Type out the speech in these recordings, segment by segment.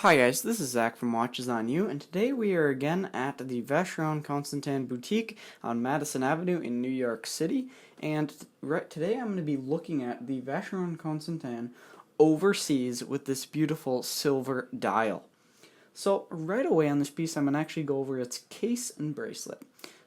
Hi guys, this is Zach from Watches on You, and today we are again at the Vacheron Constantin Boutique on Madison Avenue in New York City, and today I'm going to be looking at the Vacheron Constantin Overseas with this beautiful silver dial. So right away on this piece I'm going to actually go over its case and bracelet.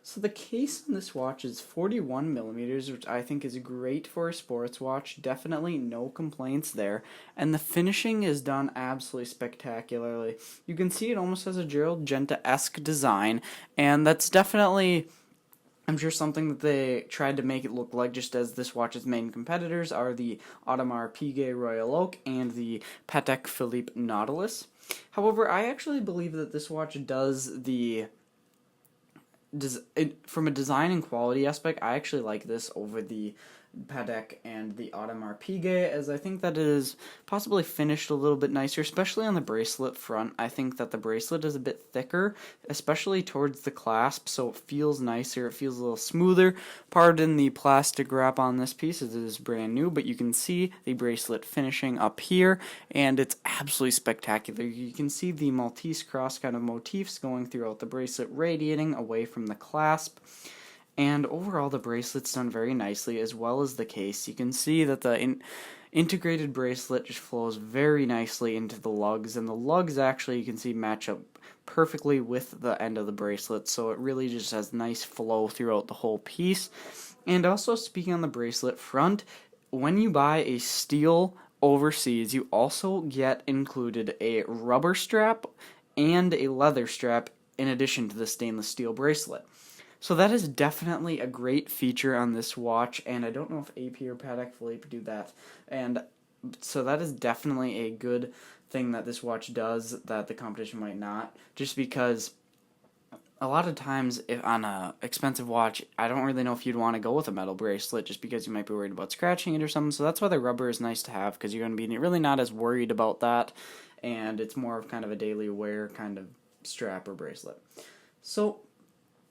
So the case on this watch is 41 millimeters, which I think is great for a sports watch. Definitely no complaints there. And the finishing is done absolutely spectacularly. You can see it almost has a Gerald Genta-esque design, and that's definitely, I'm sure, something that they tried to make it look like, just as this watch's main competitors are the Audemars Piguet Royal Oak and the Patek Philippe Nautilus. However, I actually believe that this watch does from a design and quality aspect, I actually like this over the Patek and the Audemars Piguet, as I think that it is possibly finished a little bit nicer, especially on the bracelet front. I think that the bracelet is a bit thicker, especially towards the clasp, so it feels nicer, it feels a little smoother. Pardon the plastic wrap on this piece, as it is brand new, but you can see the bracelet finishing up here, and it's absolutely spectacular. You can see the Maltese cross kind of motifs going throughout the bracelet, radiating away from the clasp. And overall, the bracelet's done very nicely, as well as the case. You can see that the integrated bracelet just flows very nicely into the lugs, and the lugs actually, you can see, match up perfectly with the end of the bracelet, so it really just has nice flow throughout the whole piece. And also, speaking on the bracelet front, when you buy a steel Overseas, you also get included a rubber strap and a leather strap in addition to the stainless steel bracelet. So that is definitely a great feature on this watch, and I don't know if AP or Patek Philippe do that. And so that is definitely a good thing that this watch does that the competition might not, just because a lot of times if on a expensive watch, I don't really know if you'd want to go with a metal bracelet just because you might be worried about scratching it or something. So that's why the rubber is nice to have, because you're going to be really not as worried about that, and it's more of kind of a daily wear kind of strap or bracelet. So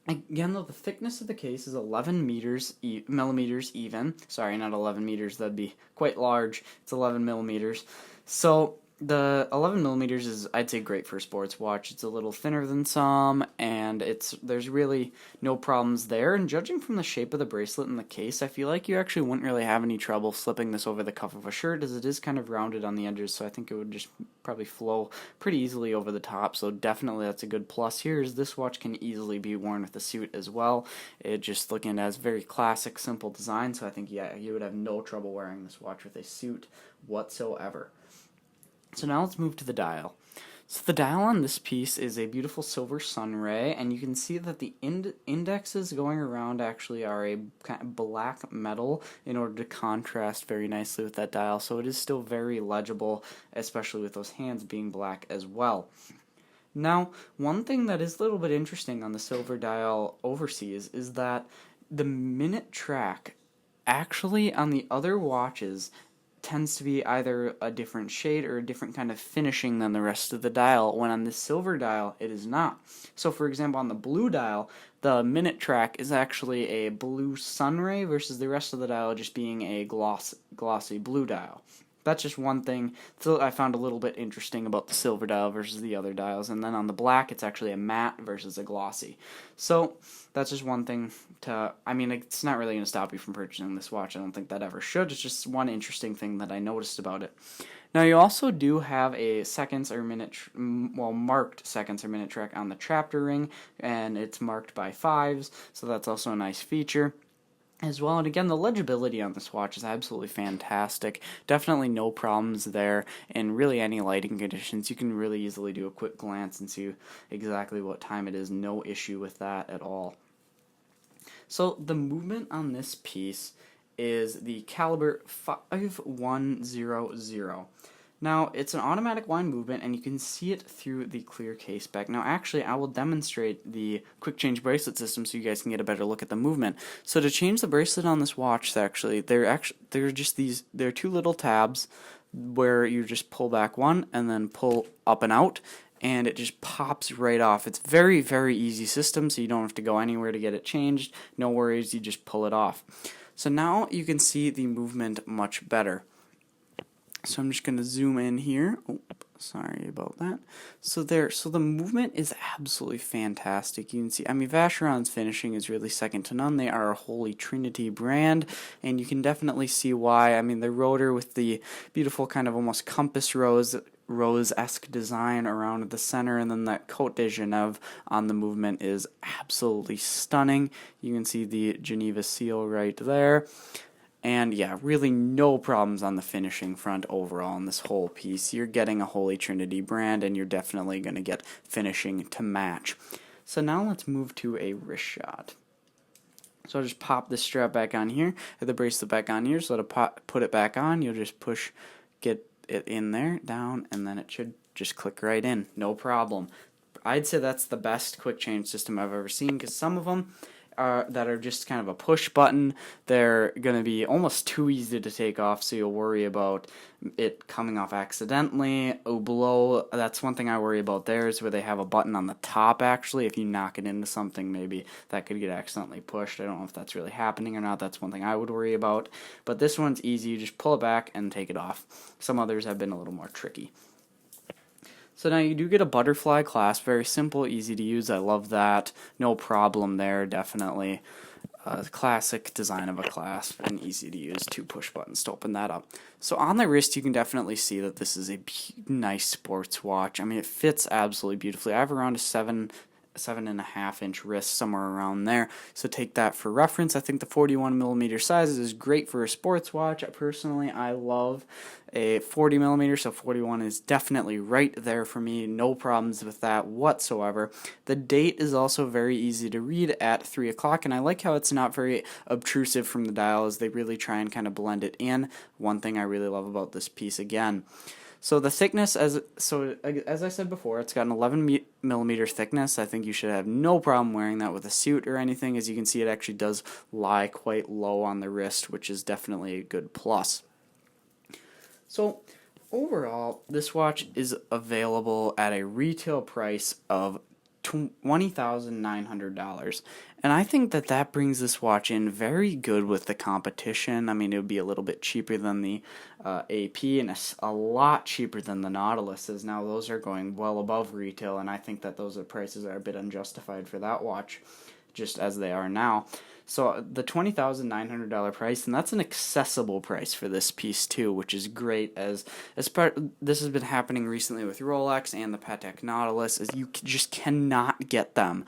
again, though, the thickness of the case is 11 millimeters even. Sorry, not 11 meters. That'd be quite large. It's 11 millimeters. So the 11 millimeters is, I'd say, great for a sports watch. It's a little thinner than some, and there's really no problems there. And judging from the shape of the bracelet and the case, I feel like you actually wouldn't really have any trouble slipping this over the cuff of a shirt, as it is kind of rounded on the edges, so I think it would just probably flow pretty easily over the top. So definitely that's a good plus here, is this watch can easily be worn with a suit as well. It just looking as very classic, simple design, so I think, yeah, you would have no trouble wearing this watch with a suit whatsoever. So now let's move to the dial. So the dial on this piece is a beautiful silver sunray, and you can see that the indexes going around actually are a kind of black metal in order to contrast very nicely with that dial, so it is still very legible, especially with those hands being black as well. Now, one thing that is a little bit interesting on the silver dial Overseas is that the minute track actually on the other watches tends to be either a different shade or a different kind of finishing than the rest of the dial, when on the silver dial it is not. So for example, on the blue dial, the minute track is actually a blue sunray versus the rest of the dial just being a glossy blue dial. That's just one thing that I found a little bit interesting about the silver dial versus the other dials. And then on the black, it's actually a matte versus a glossy. So that's just one thing it's not really going to stop you from purchasing this watch. I don't think that ever should. It's just one interesting thing that I noticed about it. Now, you also do have a marked seconds or minute track on the chapter ring, and it's marked by 5s, so that's also a nice feature as well. And again, the legibility on this watch is absolutely fantastic. Definitely no problems there. In really any lighting conditions, you can really easily do a quick glance and see exactly what time it is. No issue with that at all. So the movement on this piece is the caliber 5100. Now, it's an automatic wind movement, and you can see it through the clear case back. Now, actually, I will demonstrate the quick change bracelet system so you guys can get a better look at the movement. So to change the bracelet on this watch, actually, there are two little tabs where you just pull back one and then pull up and out, and it just pops right off. It's very, very easy system, so you don't have to go anywhere to get it changed. No worries, you just pull it off. So now you can see the movement much better. So I'm just going to zoom in here. Oh, sorry about that. So the movement is absolutely fantastic. You can see, I mean, Vacheron's finishing is really second to none. They are a holy trinity brand, and you can definitely see why. I mean, the rotor with the beautiful kind of almost compass rose-esque design around the center, and then that Côte de Genève on the movement is absolutely stunning. You can see the Geneva seal right there. And yeah, really no problems on the finishing front overall in this whole piece. You're getting a Holy Trinity brand, and you're definitely going to get finishing to match. So now let's move to a wrist shot. So I'll just pop this strap back on here, and the bracelet back on here. So to put it back on, you'll just get it in there, down, and then it should just click right in. No problem. I'd say that's the best quick change system I've ever seen, because some of them that are just kind of a push button, they're going to be almost too easy to take off, so you'll worry about it coming off accidentally. Below, that's one thing I worry about there, is where they have a button on the top, actually. If you knock it into something, maybe that could get accidentally pushed. I don't know if that's really happening or not. That's one thing I would worry about. But this one's easy. You just pull it back and take it off. Some others have been a little more tricky. So now you do get a butterfly clasp, very simple, easy to use. I love that. No problem there, definitely. Classic design of a clasp and easy to use. 2 push buttons to open that up. So on the wrist, you can definitely see that this is a nice sports watch. I mean, it fits absolutely beautifully. I have around a 7.5-inch wrist, somewhere around there, so take that for reference. I think the 41mm size is great for a sports watch. Personally, I love a 40mm, so 41 is definitely right there for me. No problems with that whatsoever. The date is also very easy to read at 3 o'clock, and I like how it's not very obtrusive from the dial, as they really try and kind of blend it in. One thing I really love about this piece again. So the thickness, as I said before, it's got an 11mm thickness. I think you should have no problem wearing that with a suit or anything. As you can see, it actually does lie quite low on the wrist, which is definitely a good plus. So overall, this watch is available at a retail price of $20,900, and I think that brings this watch in very good with the competition. I mean, it would be a little bit cheaper than the AP, and a lot cheaper than the Nautiluses. Now those are going well above retail, and I think that those prices are a bit unjustified for that watch, just as they are now. So the $20,900 price, and that's an accessible price for this piece too, which is great. This has been happening recently with Rolex and the Patek Nautilus, is you just cannot get them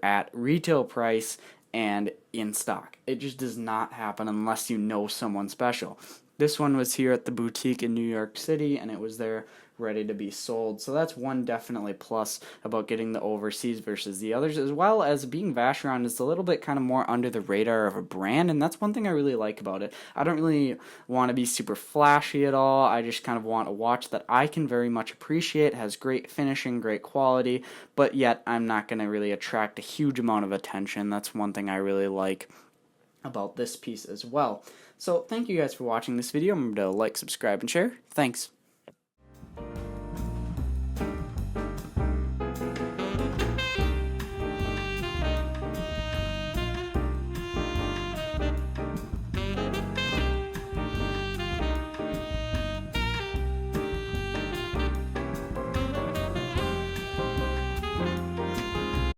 at retail price and in stock. It just does not happen unless you know someone special. This one was here at the boutique in New York City, and it was there ready to be sold. So that's one definitely plus about getting the Overseas versus the others, as well as being Vacheron is a little bit kind of more under the radar of a brand, and that's one thing I really like about it. I don't really want to be super flashy at all. I just kind of want a watch that I can very much appreciate, has great finishing, great quality, but yet I'm not going to really attract a huge amount of attention. That's one thing I really like about this piece as well. So thank you guys for watching this video. Remember to like, subscribe, and share. Thanks.